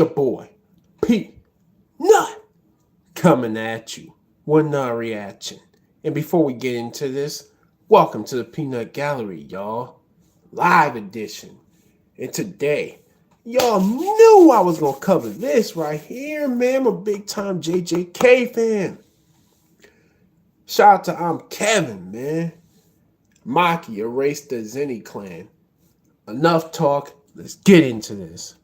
Your boy, Pete Nut, coming at you with another reaction. And before we get into this, welcome to the Peanut Gallery, y'all. Live edition. And today, y'all knew I was gonna cover this right here, man. I'm a big time JJK fan. Shout out to I'm Kevin, man. Maki erased the Zenin clan. Enough talk. Let's get into this.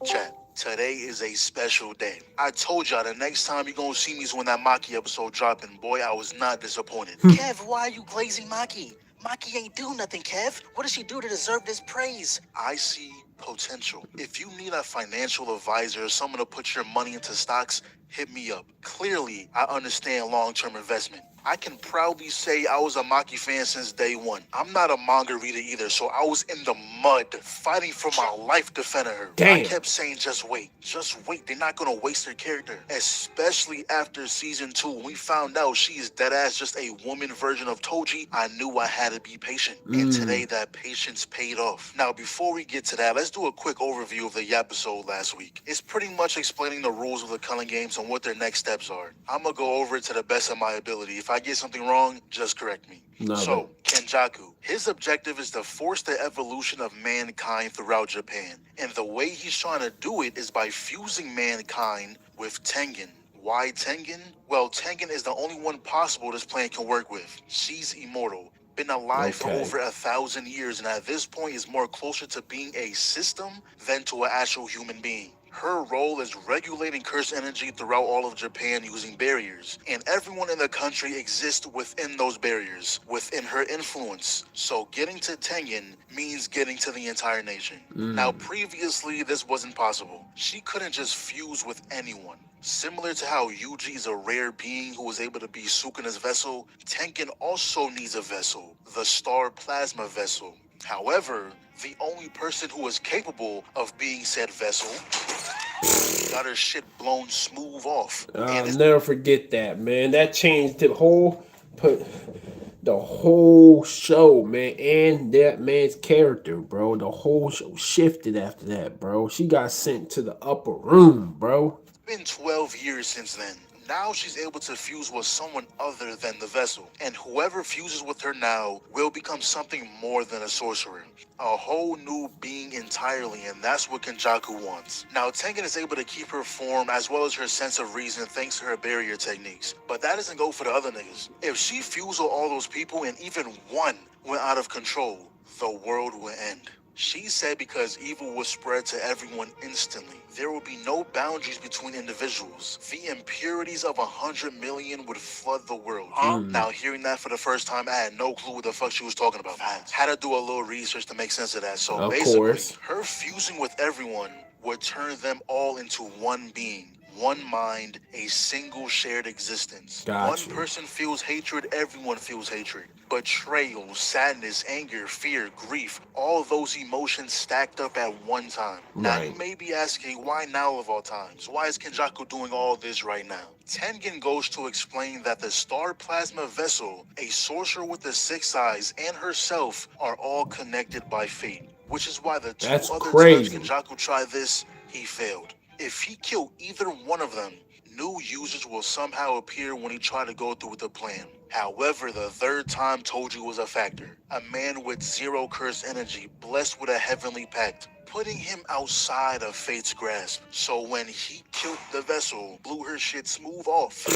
Chat, today is a special day. I told y'all the next time you gonna see me is when that Maki episode dropping. Boy, I was not disappointed. Kev, why are you glazing Maki? Maki ain't do nothing, Kev. What did she do to deserve this praise? I see potential. If you need a financial advisor or someone to put your money into stocks, hit me up. Clearly, I understand long-term investment. I can proudly say I was a Maki fan since day one. I'm not a manga reader either, so I was in the mud fighting for my life defending her. I Damn. kept saying, just wait. They're not gonna waste her character. Especially after season 2, when we found out she is dead ass just a woman version of Toji, I knew I had to be patient. And today that patience paid off. Now, before we get to that, let's do a quick overview of the episode last week. It's pretty much explaining the rules of the Culling Games and what their next steps are. I'm gonna go over it to the best of my ability. If I get something wrong, just correct me. Love So, it. Kenjaku, his objective is to force the evolution of mankind throughout Japan. And the way he's trying to do it is by fusing mankind with Tengen. Why Tengen? Well, Tengen is the only one possible this plan can work with. She's immortal, been alive for Okay. over 1,000 years, and at this point is more closer to being a system than to an actual human being. Her role is regulating curse energy throughout all of Japan using barriers, and everyone in the country exists within those barriers, within her influence. So getting to Tengen means getting to the entire nation. Now, previously, this wasn't possible. She couldn't just fuse with anyone. Similar to how Yuji is a rare being who was able to be Sukuna's vessel, Tengen also needs a vessel, the Star Plasma vessel. However, the only person who is capable of being said vessel got her shit blown smooth off. I'll never forget that, man. That changed put the whole show, man, and that man's character, bro. The whole show shifted after that, bro. She got sent to the upper room, bro. Been 12 years since then. Now she's able to fuse with someone other than the vessel. And whoever fuses with her now will become something more than a sorcerer. A whole new being entirely, and that's what Kenjaku wants. Now, Tengen is able to keep her form as well as her sense of reason thanks to her barrier techniques. But that doesn't go for the other niggas. If she fused with all those people and even one went out of control, the world will end. She said because evil was spread to everyone instantly. There would be no boundaries between individuals. The impurities of 100 million would flood the world. Huh? Now, hearing that for the first time, I had no clue what the fuck she was talking about. Had to do a little research to make sense of that. So Of basically, course. her fusing with everyone would turn them all into one being. One mind, a single shared existence. One Got you. person feels hatred, everyone feels hatred. Betrayal, sadness, anger, fear, grief, all those emotions stacked up at one time. Now you Right. may be asking, why now of all times? Why is Kenjaku doing all this right now? Tengen goes to explain that the Star Plasma Vessel, a sorcerer with the six eyes, and herself are all connected by fate. Which is why the two That's other times crazy. Kenjaku tried this, he failed. If he killed either one of them, new users will somehow appear when he tried to go through with the plan. However, the third time Toji was a factor. A man with zero curse energy, blessed with a heavenly pact, putting him outside of fate's grasp. So when he killed the vessel, blew her shit smooth off,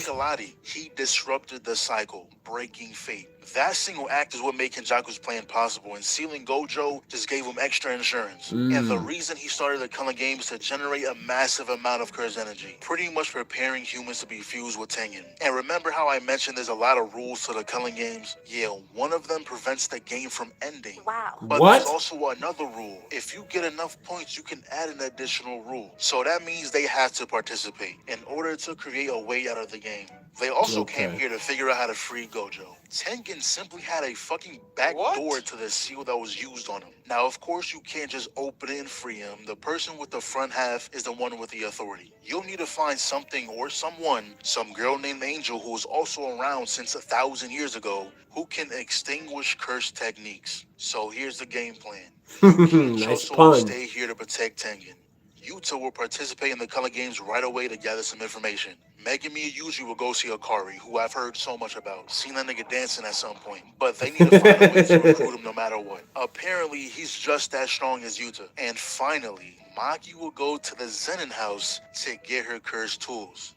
Kaladi, he disrupted the cycle, breaking fate. That single act is what made Kenjaku's plan possible, and sealing Gojo just gave him extra insurance. And the reason he started the Culling Games to generate a massive amount of curse energy, pretty much preparing humans to be fused with Tengen. And remember how I mentioned there's a lot of rules to the Culling Games? Yeah, one of them prevents the game from ending. Wow. But there's What? also another rule. If you get enough points, you can add an additional rule. So that means they have to participate in order to create a way out of the game. They also came Okay. here to figure out how to free Gojo. Tengen simply had a fucking back door to the seal that was used on him. Now, of course, you can't just open it and free him. The person with the front half is the one with the authority. You'll need to find something or someone, some girl named Angel who was also around since 1,000 years ago, who can extinguish curse techniques. So here's the game plan. Yuki and Nice Choso will pun. stay here to protect Tengen. Yuta will participate in the color games right away to gather some information. Megami and Yuji will go see Akari, who I've heard so much about. Seen that nigga dancing at some point. But they need to find a way to recruit him no matter what. Apparently, he's just as strong as Yuta. And finally, Maki will go to the Zenin house to get her cursed tools.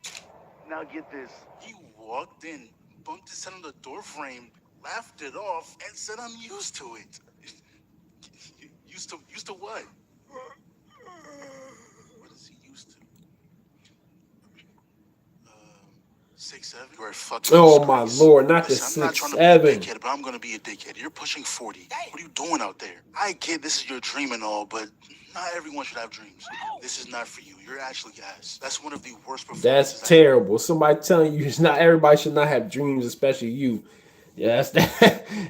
Now get this. He walked in, bumped his head on the doorframe, laughed it off, and said I'm used to it. Used to what? What is he used to? 6'7". You're a fucking Oh my disgrace. lord, not the Listen, I'm not trying to 6'7". be a dickhead, but I'm gonna be a dickhead. You're pushing 40. What are you doing out there? I get this is your dream and all, but not everyone should have dreams. This is not for you. You're actually ass. That's one of the worst performances. That's terrible. Somebody telling you it's not everybody should not have dreams, especially you. Yeah,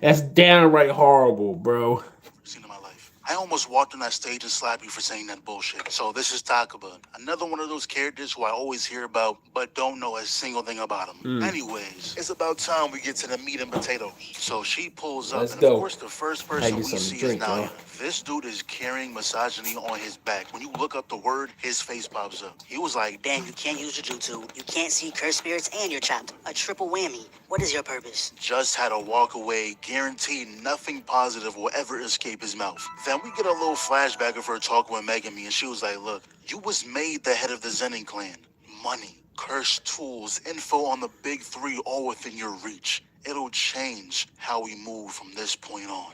that's downright horrible, bro. Seen in my life. I almost walked on that stage and slapped you for saying that bullshit. So this is Takaba, another one of those characters who I always hear about, but don't know a single thing about him. Anyways, it's about time we get to the meat and potatoes. So she pulls up, Let's and go. of course the first person Have we you some see drink, is Naya. y'all. This dude is carrying misogyny on his back. When you look up the word, his face pops up. He was like, Dan, you can't use Jujutsu, you can't see cursed spirits, and you're trapped. A triple whammy. What is your purpose? just had to walk away, guaranteed nothing positive will ever escape his mouth. Then we get a little flashback of her talking with Megami, and she was like, look, you was made the head of the Zenin clan. Money, cursed tools, info on the big three all within your reach. It'll change how we move from this point on.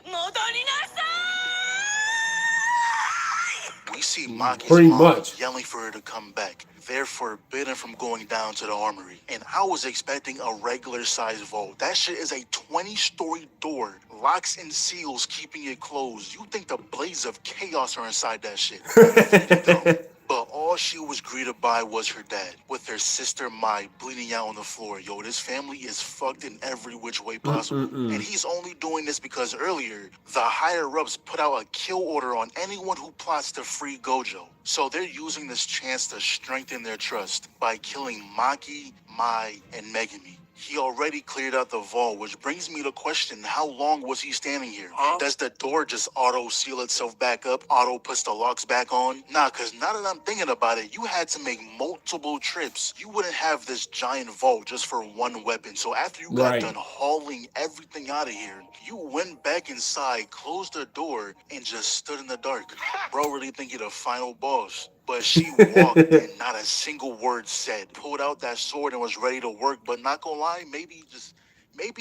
We see Maki's Pretty mom much. yelling for her to come back. They're forbidden from going down to the armory. And I was expecting a regular size vault. That shit is a 20-story door. Locks and seals keeping it closed. You think the blades of chaos are inside that shit. But all she was greeted by was her dad, with her sister Mai bleeding out on the floor. Yo, this family is fucked in every which way possible. And he's only doing this because earlier, the higher-ups put out a kill order on anyone who plots to free Gojo. So they're using this chance to strengthen their trust by killing Maki, Mai, and Megami. He already cleared out the vault, which brings me to question, how long was he standing here? Does the door just auto-seal itself back up, auto-puts the locks back on? Nah, because now that I'm thinking about it, you had to make multiple trips. You wouldn't have this giant vault just for one weapon. So after you got done hauling everything out of here, you went back inside, closed the door, and just stood in the dark. Bro really think you're the final boss. But she walked and not a single word said. Pulled out that sword and was ready to work, but not gonna lie, maybe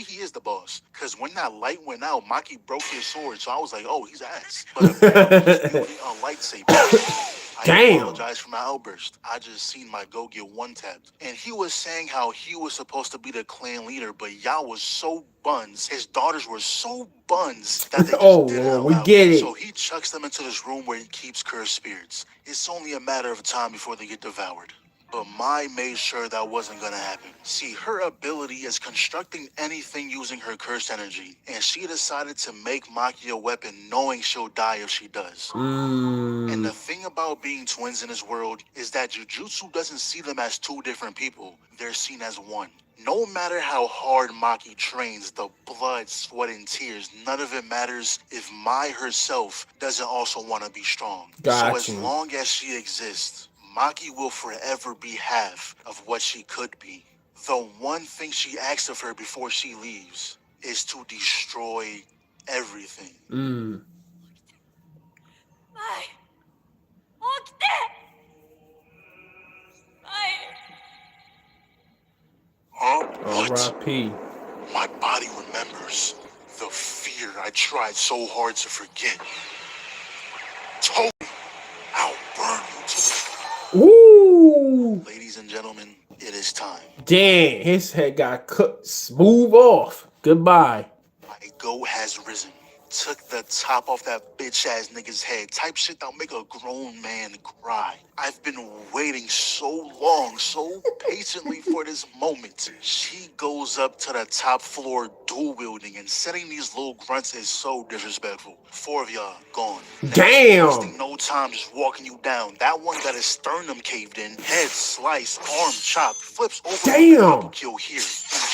he is the boss. Cause when that light went out, Maki broke his sword, so I was like, oh, he's ass. But apparently he's wielding a lightsaber. I apologize for my outburst. I just seen my go get one tapped. And he was saying how he was supposed to be the clan leader, but y'all was so buns. His daughters were so buns that they just did it out we loud. get it. So he chucks them into this room where he keeps cursed spirits. It's only a matter of time before they get devoured. But Mai made sure that wasn't gonna happen. See, her ability is constructing anything using her cursed energy, and she decided to make Maki a weapon knowing she'll die if she does. And the thing about being twins in this world is that Jujutsu doesn't see them as two different people. They're seen as one. No matter how hard Maki trains, the blood, sweat, and tears, none of it matters if Mai herself doesn't also want to be strong. So as long as she exists, Maki will forever be half of what she could be. The one thing she asks of her before she leaves is to destroy everything. Huh? What? R.I.P. My body remembers the fear I tried so hard to forget. Told me I'll burn you to the... Woo! Ladies and gentlemen, it is time. Damn, his head got cut smooth off. Goodbye. My go has risen. Took the top off that bitch ass nigga's head. Type shit that'll make a grown man cry. I've been waiting so long, so patiently for this moment. She goes up to the top floor dual wielding, and setting these little grunts is so disrespectful. 4 of y'all gone. Damn. Wasting no time just walking you down. That one got his sternum caved in, head sliced, arm chopped, flips over. Damn. Kill here. And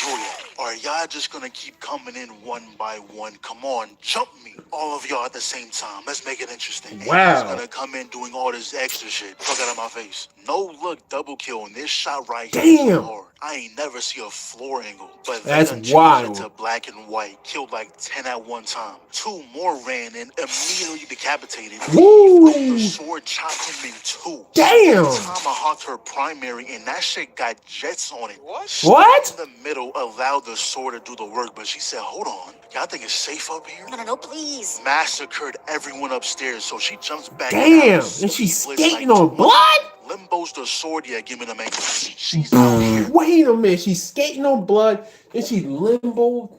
joy at? Are y'all just gonna keep coming in one by one? Come on, jump me. All of y'all at the same time. Let's make it interesting. Wow. And he's gonna come in doing all this extra shit. Fuck out of my face. No look double kill, and this shot right here is Damn. hard. I ain't never see a floor angle, but they That's done changed wild. it to black and white. Killed like 10 at one time. 2 more ran in, immediately decapitated. Woo. The sword chopped him in 2. Damn. Tomahawked her primary, and that shit got jets on it. What? In the middle allowed the sword to do the work, but she said, hold on, y'all think it's safe up here? No, please. Massacred everyone upstairs, so she jumps back Damn. down. And she's Sleepless skating like on 20. blood? Limbo's the sword, yeah, give me the main. She's out here. Wait a minute. She's skating on blood and she limbo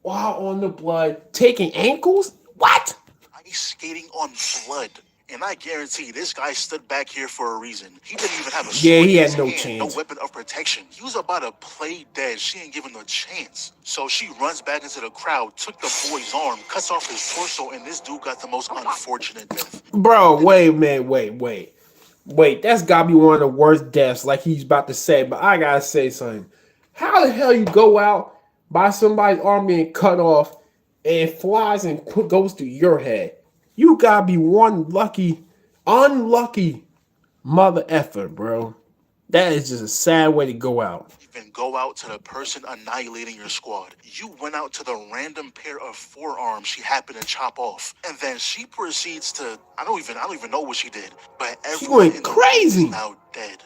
while on the blood, taking ankles? What? He's skating on blood. And I guarantee this guy stood back here for a reason. He didn't even have a sword he in had his no hand, chance. no weapon of protection. He was about to play dead. She ain't giving no chance. So she runs back into the crowd, took the boy's arm, cuts off his torso, and this dude got the most unfortunate death. Bro, wait a minute. Wait, that's gotta be one of the worst deaths, like he's about to say, but I gotta say something. How the hell you go out by somebody's arm being cut off and it flies and goes through your head? You gotta be one unlucky mother effer, bro. That is just a sad way to go out. Even go out to the person annihilating your squad. You went out to the random pair of forearms she happened to chop off, and then she proceeds to I don't even know what she did, but everyone went in the crazy. room is now dead.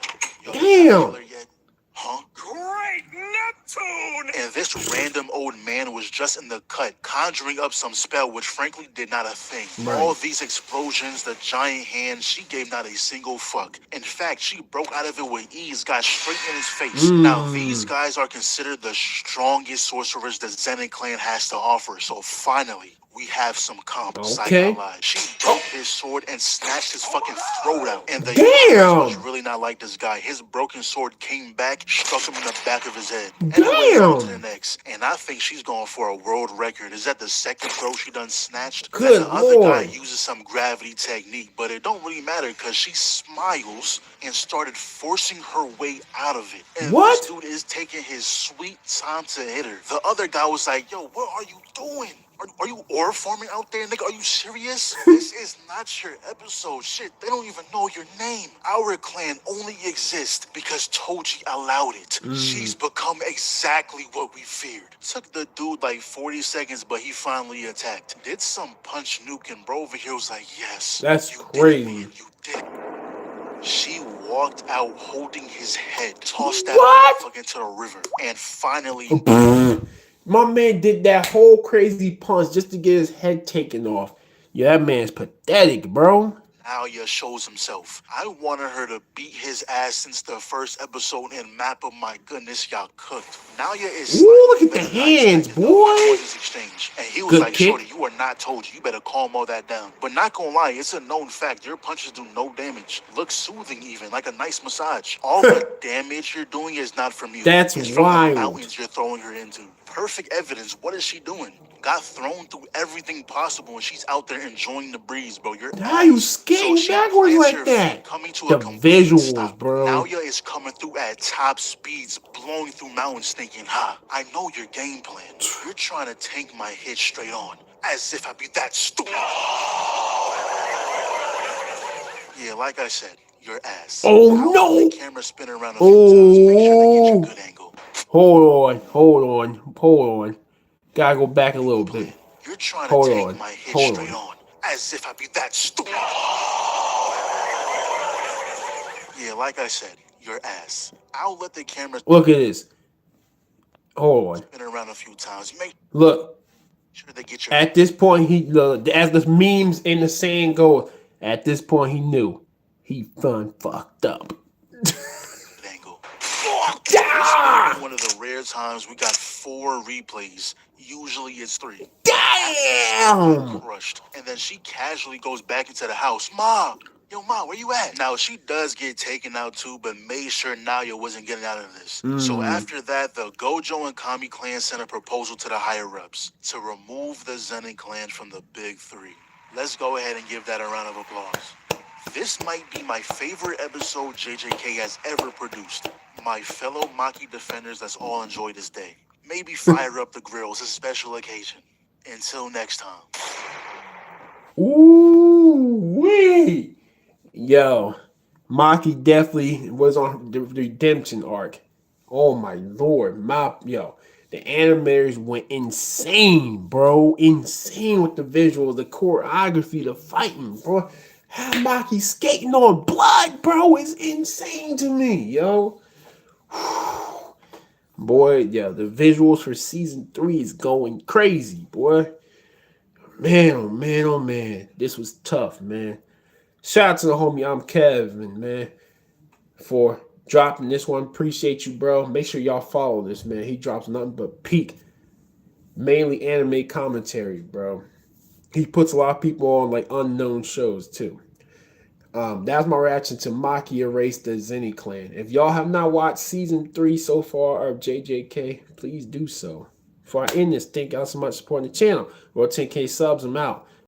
Yo, Damn. yet? Huh? Great Neptune! And this random old man was just in the cut, conjuring up some spell which frankly did not a thing. Right. All these explosions, the giant hand, she gave not a single fuck. In fact, she broke out of it with ease, got straight in his face. Now, these guys are considered the strongest sorcerers the Zenin clan has to offer, so finally, we have some comps. Okay. She broke his sword and snatched his fucking throat out. And the Damn. universe was really not like this guy. His broken sword came back, struck him in the back of his head. Anyway, on to the next. And I think she's going for a world record. Is that the second throat she done snatched? Good and the other guy Lord. uses some gravity technique, but it don't really matter because she smiles and started forcing her way out of it. And What? this dude is taking his sweet time to hit her. The other guy was like, yo, what are you doing? Are you ore farming out there, nigga? Are you serious? This is not your episode. Shit, they don't even know your name. Our clan only exists because Toji allowed it. She's become exactly what we feared. Took the dude like 40 seconds, but he finally attacked. Did some punch nuke, and bro over here was like, yes. That's you crazy. Did it, man. You did it. She walked out holding his head, tossed that motherfucker into the river, and finally... My man did that whole crazy punch just to get his head taken off. Yeah, that man's pathetic, bro. Alia shows himself. I wanted her to beat his ass since the first episode, and map of my goodness, y'all cooked. Nalia is Ooh, look at the hands, boy. Exchange. And he was Good like, kick. shorty, you are not Toji. You better calm all that down. But not gonna lie, it's a known fact. Your punches do no damage. Look soothing even, like a nice massage. All the damage you're doing is not from you. That's it's from wild. the mountains you're throwing her into. Perfect evidence. What is she doing? Got thrown through everything possible, and she's out there enjoying the breeze, bro. You're How you skating backwards like that? Coming to The a complete visuals, stop. bro. Naoya is coming through at top speeds, blowing through mountains, thinking, I know your game plan. You're trying to tank my hit straight on, as if I'd be that stupid. Yeah, like I said, your ass. Oh, I'll no. let the camera spin around a few times. Make sure they get you a good angle. Hold on. Gotta go back a little bit. You're trying Hold to take on. my hit Hold straight on, as if I'd be that stupid. Yeah, like I said, your ass. I'll let the camera Look at this. Hold on. spin around a few times. Make Look. sure they get your At this point, as the memes in the saying go, at this point he knew he fucked up. angle. This may be one of the rare times we got 4 replays. Usually it's 3. Damn! Crushed. And then she casually goes back into the house. Ma! Yo, Ma, where you at? Now, she does get taken out too, but made sure Naoya wasn't getting out of this. So after that, the Gojo and Kami clan sent a proposal to the higher-ups to remove the Zenin clan from the Big 3. Let's go ahead and give that a round of applause. This might be my favorite episode JJK has ever produced. My fellow Maki defenders, let's all enjoy this day. Maybe fire up the grill. It's a special occasion. Until next time. Ooh, wee. Yo, Maki definitely was on the redemption arc. Oh my lord, the animators went insane, bro. Insane with the visuals, the choreography, the fighting, bro. How Maki skating on blood, bro, is insane to me, yo. Boy, yeah, the visuals for season 3 is going crazy, boy. Man, oh man, oh man. This was tough, man. Shout out to the homie, I'm Kevin, man, for dropping this one. Appreciate you, bro. Make sure y'all follow this, man. He drops nothing but peak, mainly anime commentary, bro. He puts a lot of people on like unknown shows too. That was my reaction to Maki Erase the Zenin Clan. If y'all have not watched season 3 so far of JJK, please do so. Before I end this, thank y'all so much for supporting the channel. We're 10K subs, I'm out.